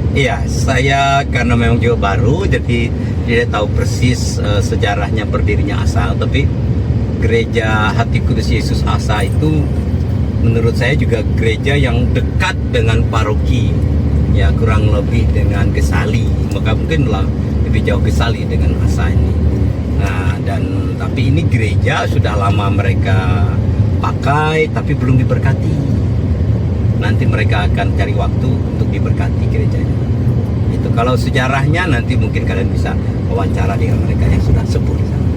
Iya, saya karena memang juga baru, jadi tidak tahu persis sejarahnya berdirinya ASA. Tapi gereja Hati Kudus Yesus ASA itu menurut saya juga gereja yang dekat dengan paroki, ya kurang lebih dengan Gesali. Maka mungkinlah lebih jauh Gesali dengan ASA ini. Nah, dan tapi ini gereja sudah lama mereka pakai, tapi belum diberkati. Nanti mereka akan cari waktu untuk diberkati gerejanya. Itu kalau sejarahnya nanti mungkin kalian bisa wawancara dengan mereka yang sudah sepuh di sana.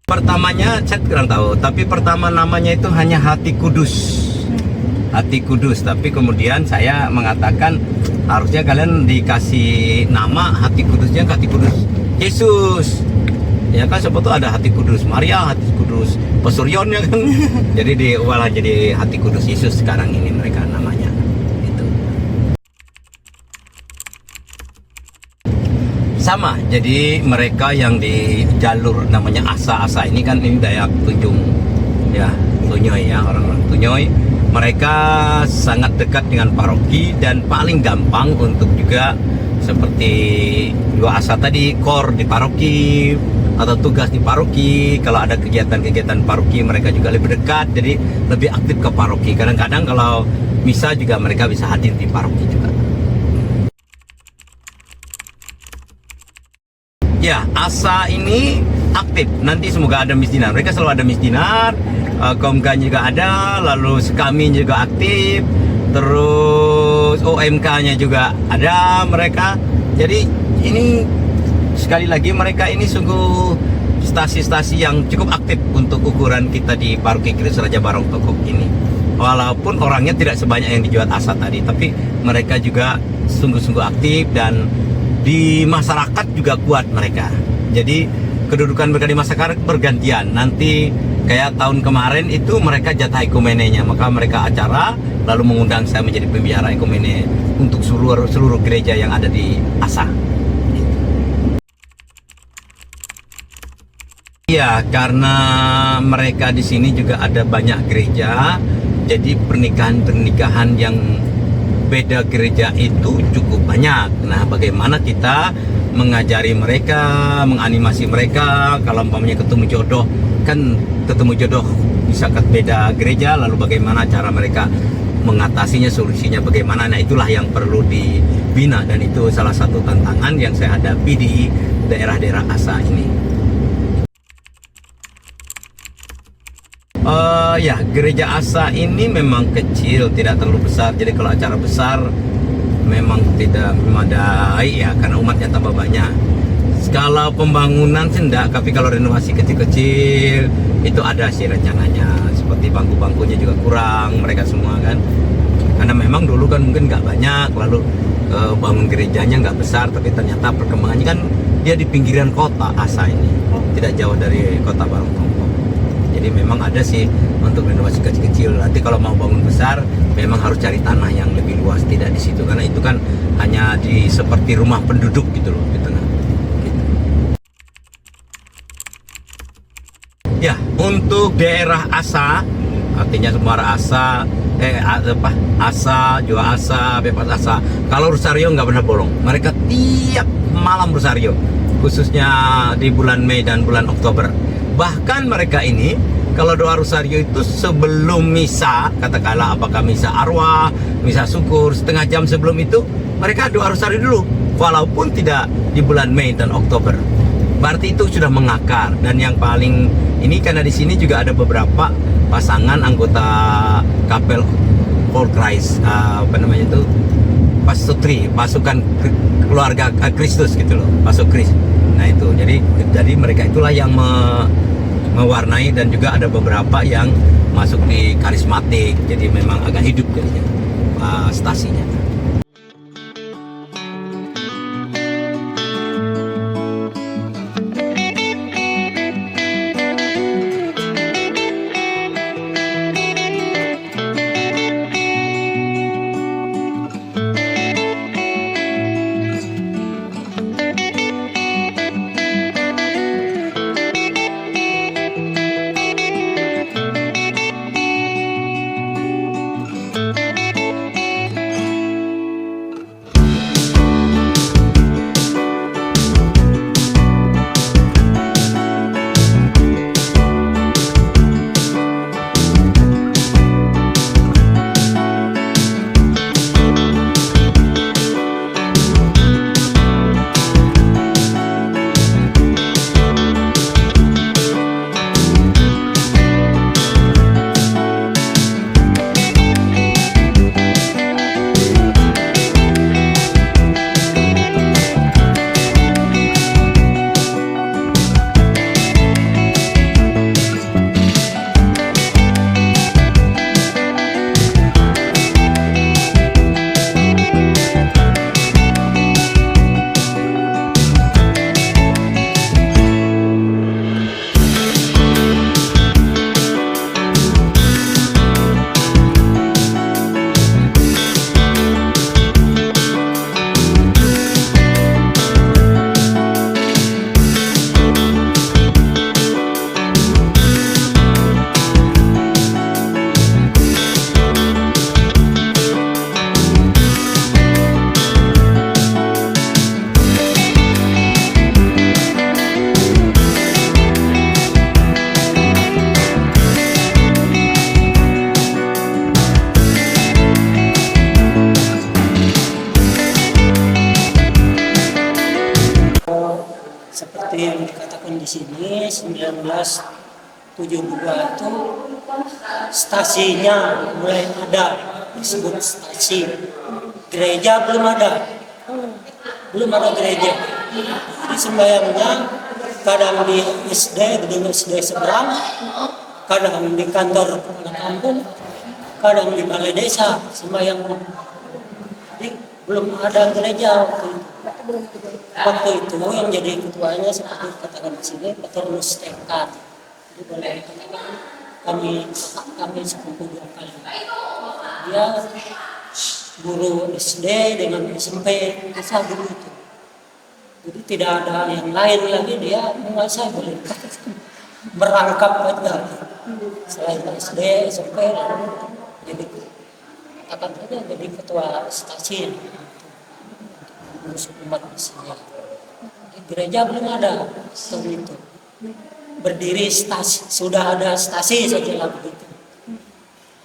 Pertamanya saya kurang tahu, tapi pertama namanya itu hanya Hati Kudus. Hati Kudus, tapi kemudian saya mengatakan harusnya kalian dikasih nama Hati Kudusnya Hati Kudus Yesus. Ya kan siapa tuh ada Hati Kudus Maria, Hati Kudus Pesuryon ya kan. Jadi diubah jadi Hati Kudus Yesus sekarang ini mereka namanya. Itu. Sama, jadi mereka yang di jalur namanya Asa-Asa ini kan ini Dayak Tunjung ya, Tunyoy ya, orang-orang Tunyoy. Mereka sangat dekat dengan paroki dan paling gampang untuk juga seperti dua Asa tadi, kor di paroki atau tugas di paroki. Kalau ada kegiatan-kegiatan paroki mereka juga lebih dekat, jadi lebih aktif ke paroki. Kadang-kadang kalau misa juga mereka bisa hadir di paroki juga. Ya, ASA ini aktif. Nanti semoga ada misdinar. Mereka selalu ada misdinar. Komka juga ada, lalu Sekami juga aktif. Terus OMK-nya juga ada mereka. Jadi ini sekali lagi mereka ini sungguh stasi-stasi yang cukup aktif untuk ukuran kita di Paroki Kristus Raja Barong Tokok ini. Walaupun orangnya tidak sebanyak yang dijual ASA tadi, tapi mereka juga sungguh-sungguh aktif dan di masyarakat juga kuat mereka. Jadi kedudukan mereka di masyarakat bergantian. Nanti kayak tahun kemarin itu mereka jatah ekumenenya, maka mereka acara lalu mengundang saya menjadi pembicara ekumene untuk seluruh gereja yang ada di ASA. Iya, karena mereka di sini juga ada banyak gereja, jadi pernikahan-pernikahan yang beda gereja itu cukup banyak. Nah, bagaimana kita mengajari mereka, menganimasi mereka, kalau umpamanya ketemu jodoh, kan ketemu jodoh bisa ke beda gereja, lalu bagaimana cara mereka mengatasinya, solusinya bagaimana. Nah, itulah yang perlu dibina dan itu salah satu tantangan yang saya hadapi di daerah-daerah ASA ini. Ya, gereja ASA ini memang kecil, tidak terlalu besar. Jadi kalau acara besar memang tidak memadai ya, karena umatnya tambah banyak. Skala pembangunan sih enggak, tapi kalau renovasi kecil-kecil itu ada sih rencananya. Seperti bangku-bangkunya juga kurang, mereka semua kan. Karena memang dulu kan mungkin nggak banyak, lalu bangun gerejanya nggak besar, tapi ternyata perkembangannya kan dia di pinggiran kota ASA ini, tidak jauh dari kota Barongtongko. Jadi memang ada sih untuk renovasi kecil-kecil. Nanti kalau mau bangun besar, memang harus cari tanah yang lebih luas, tidak di situ, karena itu kan hanya di seperti rumah penduduk gitu loh di tengah. Gitu. Ya, untuk daerah ASA, artinya Muara ASA, ASA, Jua ASA, Bebas ASA. Kalau Rosario nggak pernah bolong. Mereka tiap malam Rosario, khususnya di bulan Mei dan bulan Oktober. Bahkan mereka ini kalau doa Rosario itu sebelum misa, katakanlah apakah misa arwah, misa syukur, setengah jam sebelum itu mereka doa Rosario dulu, walaupun tidak di bulan Mei dan Oktober. Berarti itu sudah mengakar. Dan yang paling ini karena di sini juga ada beberapa pasangan anggota Kapel All Christ, apa namanya itu, pasutri, pasukan keluarga Kristus gitu loh, pasuk Kris. Nah itu, jadi mereka itulah yang mewarnai, dan juga ada beberapa yang masuk di karismatik, jadi memang agak hidup jadinya stasinya. seperti yang dikatakan di sini 1972 itu stasinya mulai ada, disebut stasi. Gereja belum ada gereja. Jadi sembahyangnya kadang di gedung SD seberang, kadang di kantor kepala kampung, kadang di balai desa sembahyang. Jadi belum ada gereja waktu itu yang jadi ketuanya seperti katakan di sini Dr. Mustekan. Jadi boleh dikatakan kami sepupu 2 kali. Dia guru SD dengan SMP bisa dulu itu. Jadi tidak ada yang lain lagi, dia menguasai, boleh dikatakan merangkap aja. Selain SD, SMP, lalu jadi katakan saja jadi ketua stasiun ngurus umat di sini. Di gereja belum ada seperti itu. Berdiri stasi, sudah ada stasi saja lah begitu.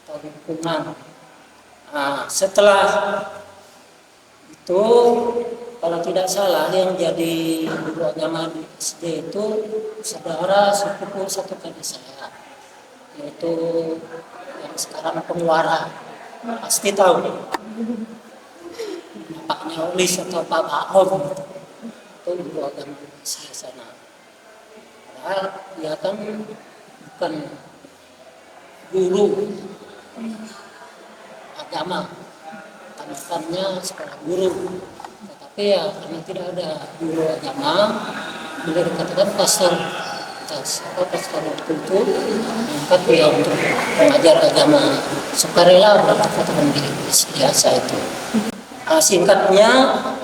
Atau lingkungan. Nah, setelah itu kalau tidak salah yang jadi guru agama di SD itu saudara sepupu satu kali saya, yaitu yang sekarang penguara, pasti tahu Bapaknya Olis atau Pak Om, itu guru agama di sana. Padahal dia kan bukan guru agama, tamatannya sekolah guru, tetapi ya karena tidak ada guru agama, boleh dikatakan pastor waktu itu angkat dia untuk mengajar agama sukarela, boleh dikatakan biasa itu. Singkatnya,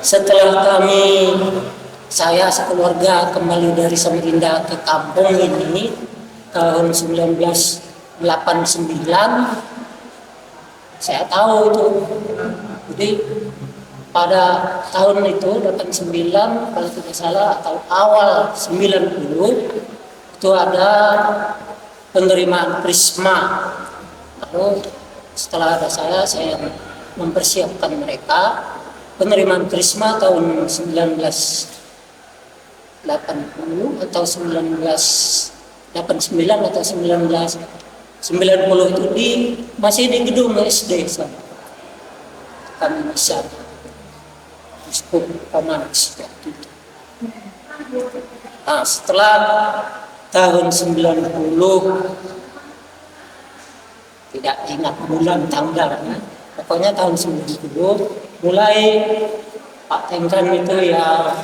setelah saya sekeluarga kembali dari Samarinda ke kampung ini tahun 1989, saya tahu itu. Jadi pada tahun itu 89 kalau tidak salah atau awal 90 itu ada penerimaan Prisma. Lalu setelah ada saya mempersiapkan mereka. Penerimaan Prisma tahun 1980 atau 1989 atau 1990 itu masih di gedung SD sana. Kami bisa Uskup Pamanas waktu itu. Nah, setelah tahun 90, tidak ingat bulan tanggalnya, pokoknya tahun 90 mulai Pak Tengkan itu ya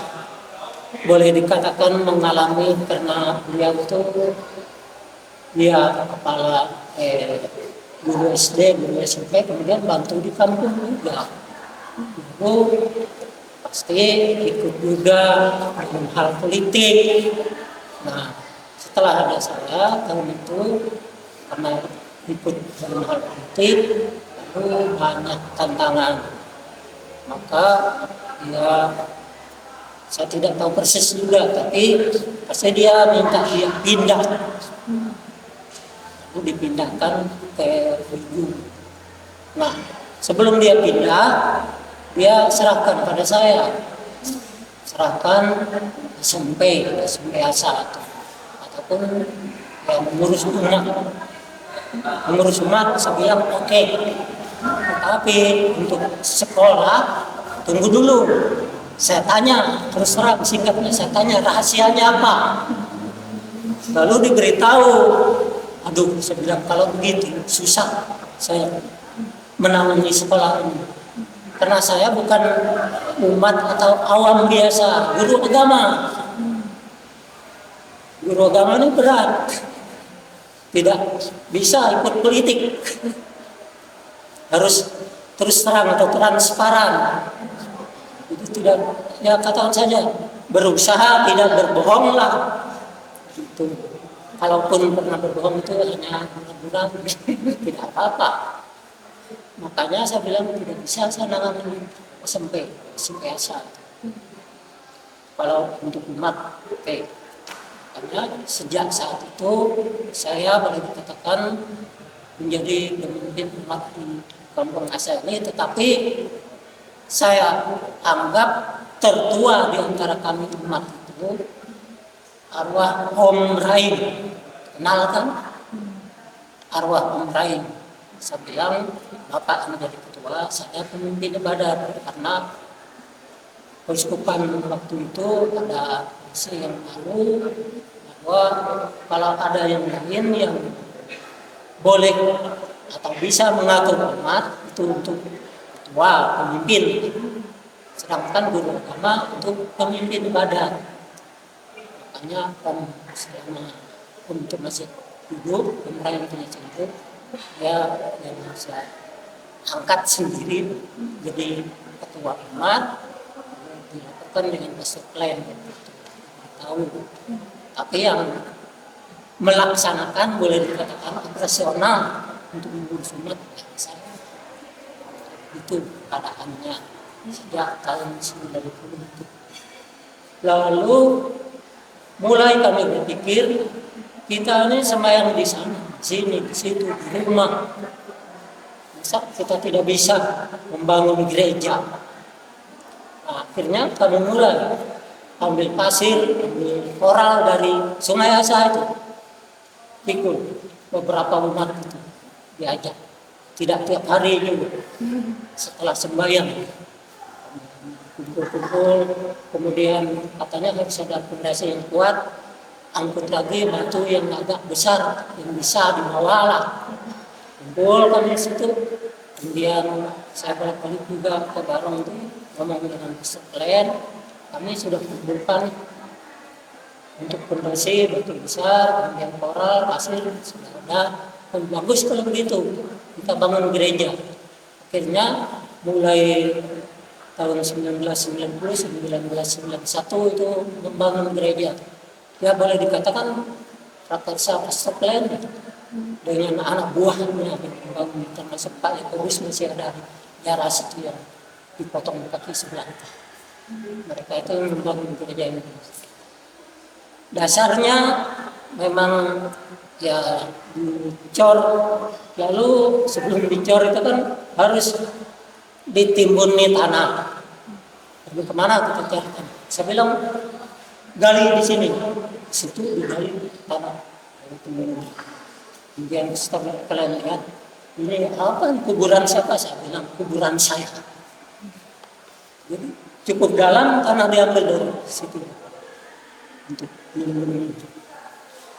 boleh dikatakan mengalami, karena beliau itu dia kepala guru SD, guru SMP, kemudian bantu di kampung juga. Lalu pasti ikut juga dalam hal politik. Nah, setelah ada saya tahun itu, karena ikut dalam hal politik, lalu banyak tantangan. Maka ya saya tidak tahu persis juga, tapi pasti dia minta dia pindah. Lalu dipindahkan ke Wigu. Nah, sebelum dia pindah, dia serahkan pada saya, serahkan SMP asa ataupun ya, mengurus umat. Saya bilang oke. Tapi untuk sekolah tunggu dulu. Saya tanya, terus terang singkatnya saya tanya rahasianya apa. Lalu diberitahu. Aduh, saya bilang kalau begitu susah saya menangani sekolah ini. Karena saya bukan umat atau awam biasa, guru agama. Guru agama ini berat. Tidak bisa ikut politik. Harus terus terang atau transparan. Itu tidak, ya katakan saja, berusaha tidak berbohong lah. Gitu. Kalaupun pernah berbohong itu hanya bulan-bulan, tidak apa-apa. Makanya saya bilang tidak bisa saya nangani SMP asa. Kalau untuk umat, oke. Karena sejak saat itu saya boleh dikatakan menjadi pemimpin umat di kampung Asa ini, tetapi saya anggap tertua di antara kami umat itu arwah Om Raim, kenal kan? Arwah Om Raim. Saya bilang, Bapak menjadi ketua, saya pemimpin ibadat, karena keuskupan waktu itu ada isi yang lalu bahwa kalau ada yang lain yang boleh atau bisa mengatur umat itu untuk ketua pemimpin, sedangkan guru agama untuk pemimpin ibadat. Makanya Om selama untuk masih hidup, yang punya hidup, ya yang saya angkat sendiri jadi ketua umat, dilakukan dengan master plan gitu. Tahu, tapi yang melaksanakan boleh dikatakan operasional untuk mengurus umat saya. Itu keadaannya sejak tahun 90 itu. Lalu mulai kami berpikir kita ini sembahyang di sana, sini, di situ, di rumah. Masa kita tidak bisa membangun gereja? Nah, akhirnya kami mulai ambil pasir, ambil koral dari Sungai Asa itu, pikul beberapa umat itu diajak, tidak tiap hari juga. Setelah sembahyang kumpul-kumpul, kemudian katanya harus ada fondasi yang kuat, angkut lagi batu yang agak besar yang bisa dibawa lah. Kumpul kami di situ, kemudian saya balik-balik juga ke Barong itu ngomong dengan master plan. Kami sudah kumpulkan untuk fondasi batu besar, kemudian koral, pasir sudah ada. Bagus kalau begitu, kita bangun gereja. Akhirnya mulai tahun 1990, 1991 itu membangun gereja. Ya boleh dikatakan prakarsa master plan dengan anak buahnya membangun, termasuk Pak Yakobus masih ada jarak itu yang dipotong kaki sebelah itu. Mereka itu membangun gereja ini. Dasarnya memang ya dicor, lalu sebelum dicor itu kan harus ditimbuni tanah. Tapi kemana kita cari? Saya bilang gali di sini, di situ digali tanah. Kemudian setelah kalian lihat, ini apa kuburan siapa? Saya bilang kuburan saya. Jadi cukup dalam tanah diambil dari situ untuk ini.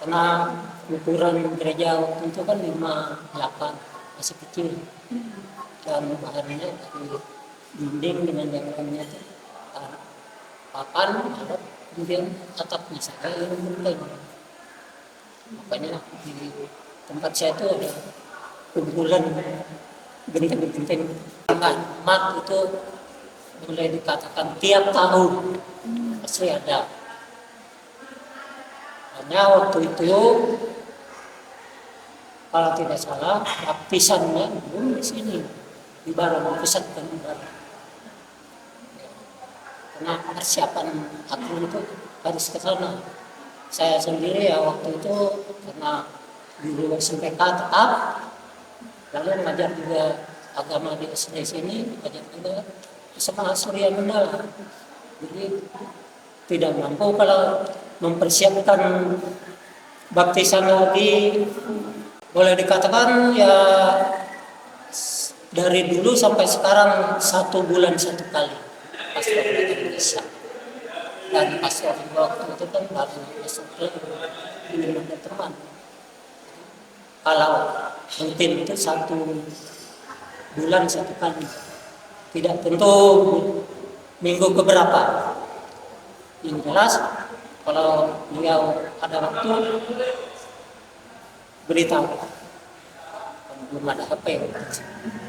Karena ukuran gereja waktu itu kan 58, masih kecil, dan bahannya dari dinding dengan yang lainnya itu papan, kemudian atapnya saya yang penting. Makanya di tempat saya itu ada kumpulan genteng-genteng mat itu boleh dikatakan tiap tahun pasti ada. Hanya waktu itu kalau tidak salah lapisannya belum di sini di Barong, pusat kan di Barong. Karena persiapan aku itu harus ke sana. Saya sendiri ya waktu itu karena guru SMPK tetap, lalu mengajar juga agama di SD sini, mengajar juga sekolah Surya Mandala. Jadi tidak mampu kalau mempersiapkan baptisan lagi, boleh dikatakan ya dari dulu sampai sekarang 1 bulan 1 kali pastor datang bisa. Dan pastor waktu itu kan baru masuk ke belum ada teman. Kalau rutin itu 1 bulan 1 kali, tidak tentu minggu keberapa. Yang jelas kalau beliau ada waktu beritahu. Belum ada HP.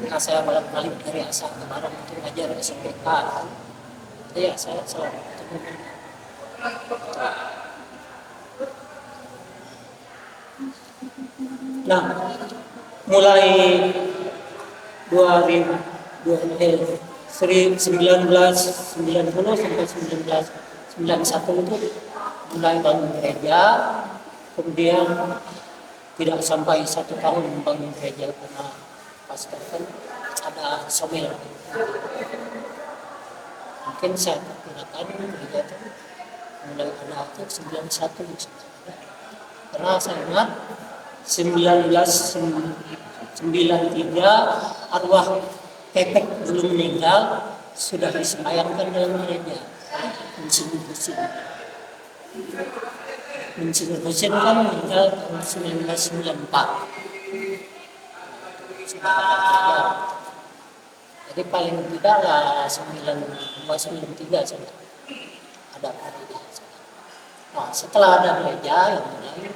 Karena saya balik-balik dari Asa ke Barong untuk ngajar SMPK. Ya saya selalu ketemu. Nah, mulai 1990 sampai 1991 itu mulai bangun gereja, kemudian tidak sampai 1 tahun membangun gereja karena pastor kan ada somel. Mungkin saya perkirakan gereja itu mulai ada itu 91 karena saya ingat 1993 arwah Pepek belum meninggal sudah disemayamkan dalam gereja. Insinyur Husin kan meninggal tahun 1994. Sudah ada gereja. Jadi paling tidak lah 93 sudah ada gereja. Nah, setelah ada gereja yang mulai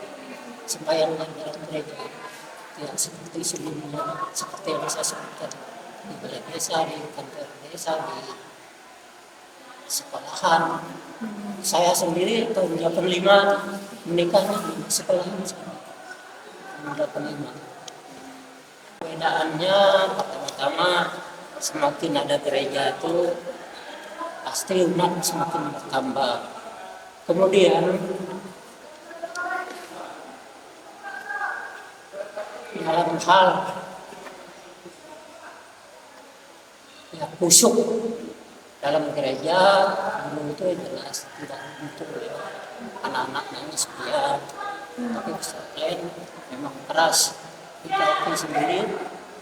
sembahyang dalam gereja ya seperti sebelumnya, seperti yang saya sebutkan di balai desa, di kantor desa, di sekolahan. Saya sendiri tahun 85 menikahnya di sekolahan tahun 85. Perbedaannya pertama-tama semakin ada gereja itu pasti umat semakin bertambah. Kemudian dalam hal ya khusyuk dalam gereja dulu itu jelas tidak untuk anak-anak nangis biar, tapi lain memang keras. Kita akui sendiri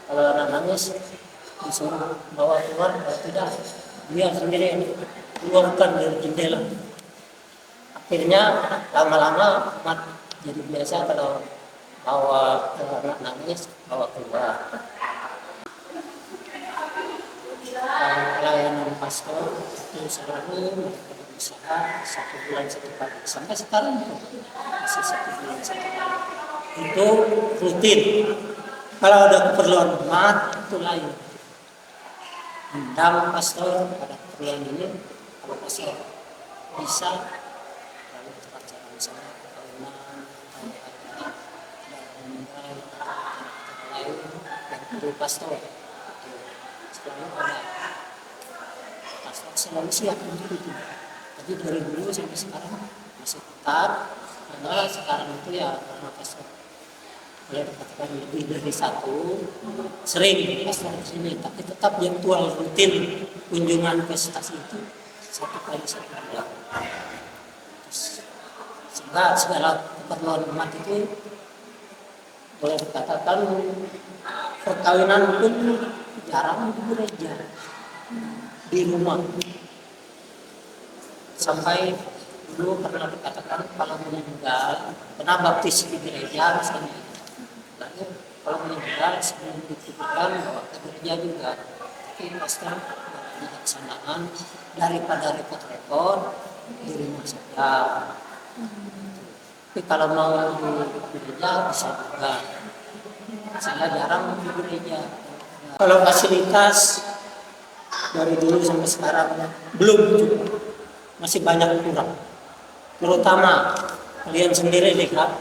kalau anak nangis disuruh bawa keluar, kalau tidak dia sendiri yang keluarkan dari jendela. Akhirnya lama-lama umat jadi biasa kalau bawa anak nangis bawa keluar. Pelayanan pastor itu selalu berusaha 1 bulan 1 kali sampai sekarang masih 1 bulan 1 kali. Itu rutin. Kalau ada keperluan umat itu lain. Undang pastor pada keperluan ini, kalau pastor bisa lalu acara misalnya kawinan atau meninggal lain yang perlu pastor selalu ada. Pastor selalu siap untuk itu. Jadi dari dulu sampai sekarang masih tetap, karena sekarang itu ya karena pastor boleh dikatakan lebih dari 1, sering pastor di sini, tapi tetap jadwal rutin kunjungan ke stasi itu 1 kali 1 bulan. Sehingga segala keperluan umat itu boleh dikatakan perkawinan pun jarang di gereja, di rumah. Sampai dulu pernah dikatakan kalau meninggal, pernah baptis di gereja misalnya, lalu kalau meninggal sebelum dikuburkan bawa ke gereja juga. Tapi pastor kebijaksanaan daripada repot-repot di rumah saja. Tapi kalau mau di gereja bisa juga. Saya jarang di gereja. Kalau fasilitas dari dulu sampai sekarang belum cukup, masih banyak kurang. Terutama kalian sendiri lihat,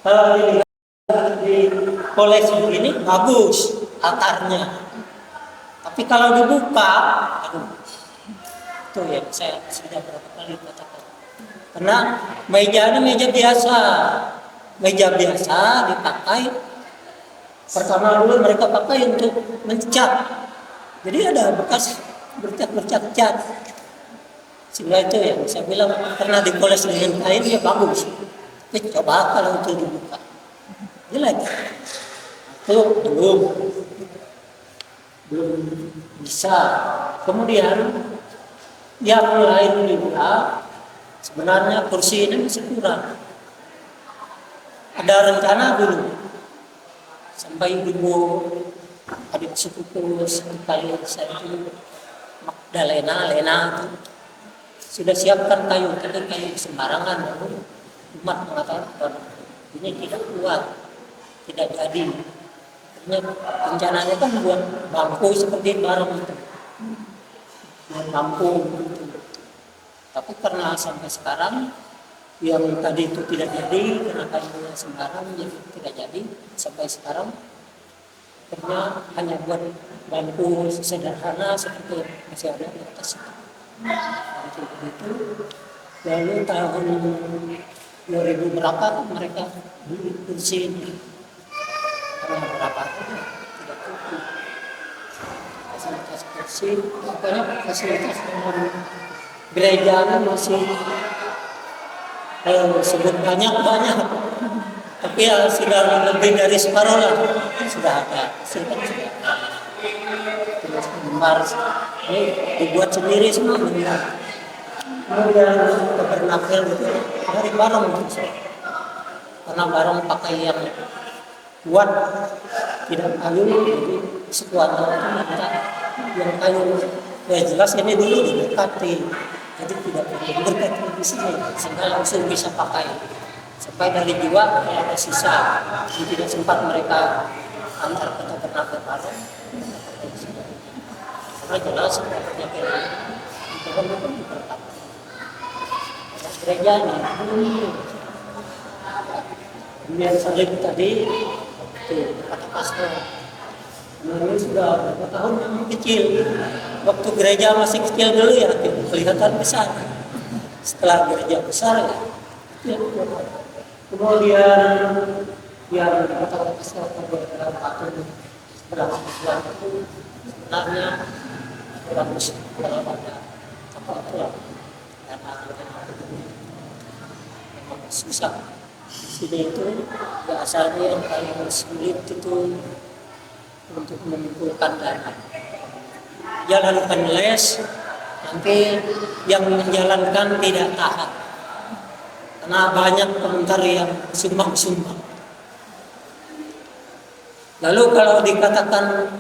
kalau dilihat di kolej ini bagus altarnya, tapi kalau dibuka, aduh, itu ya saya sudah berapa kali katakan. Karena meja ini meja biasa dipakai. Pertama dulu mereka pakai untuk mencat, jadi ada bekas bercat. Sehingga itu yang saya bilang karena dipoles dengan kain ya bagus. Tapi coba kalau itu dibuka, jelek. Itu belum bisa. Kemudian yang lain juga sebenarnya kursi ini masih kurang. Ada rencana dulu sampai ibu adik sepupu sekali saya itu Magdalena itu sudah siapkan kayu, tapi kayu sembarangan. Lalu umat mengatakan ini tidak kuat, tidak jadi. Rencananya kan buat bangku seperti barang itu, buat bangku. Tapi karena sampai sekarang yang tadi itu tidak jadi, karena kayunya sembarang jadi tidak jadi sampai sekarang. Akhirnya hanya buat bangku sederhana seperti masih ada di atas itu. Begitu. Lalu tahun 2000 berapa mereka beli kursi ini? Karena berapa itu tidak cukup. Fasilitas kursi, pokoknya fasilitas dalam gereja masih Kalau sebut banyak, tapi ya sudah lebih dari separuh lah, sudah ada hasilkan, sudah ada. Terus penggemar ini dibuat sendiri semua benar. Kemudian tabernakel itu dari barang gitu. Karena barang pakai yang kuat, tidak kayu, jadi sekuatnya itu minta yang kayu. Ya jelas ini dulu didekati, jadi tidak perlu berdekati di sini, sehingga langsung bisa pakai. Sampai dari jiwa kalau ada sisa, yang tidak sempat mereka antar ke tabernakel barang. Karena jelas tabernakel itu kan diberkati. Gereja ini, kemudian salib tadi, itu kata pastor. Ini sudah berapa tahun yang kecil. Waktu gereja masih kecil dulu ya, kelihatan besar. Setelah gereja besar ya, kemudian yang kata pastor dalam patung berapa itu sebenarnya bagus kalau ada apa memang susah. Sini itu biasanya yang paling sulit itu untuk mengumpulkan dana. Jalankan les, nanti yang menjalankan tidak tahan. Karena banyak komentar yang sumbang-sumbang. Lalu kalau dikatakan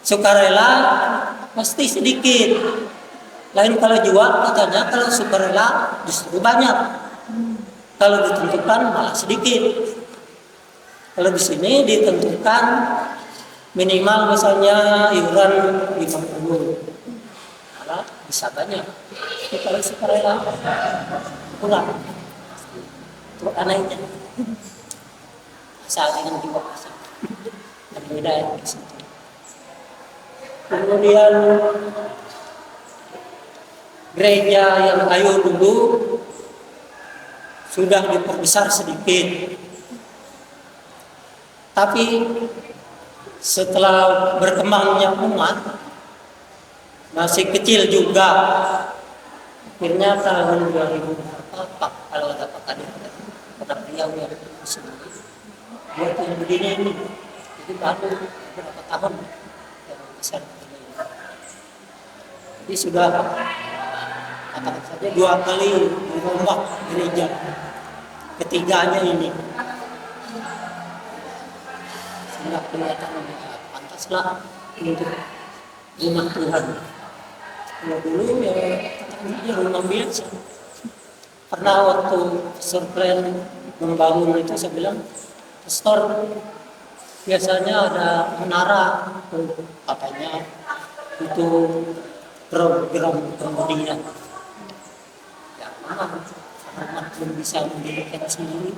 sukarela, pasti sedikit. Lain kalau jual, katanya kalau sukarela justru banyak. Kalau ditentukan malah sedikit. Kalau di sini ditentukan minimal misalnya iuran 50, malah bisa banyak. Tapi kalau sukarela kurang. Itu anehnya. Asal dengan jiwa kasih. Berbeda ya di situ. Kemudian gereja yang kayu dulu sudah diperbesar sedikit, tapi setelah berkembangnya umat masih kecil juga. Akhirnya tahun 2004 kalau ada pakai karena beliau yang sendiri buat yang begini ini, jadi baru beberapa tahun yang besar ini. Jadi sudah katakan saja 2 kali dirombak gereja, ketiganya ini sehingga kelihatan pantaslah untuk rumah Tuhan. Kalau dulu ya katanya rumah biasa. Pernah waktu Pastor Plan membangun itu saya bilang, Pastor biasanya ada menara, katanya itu program kemudian. Ya memang belum bisa mendirikan sendiri.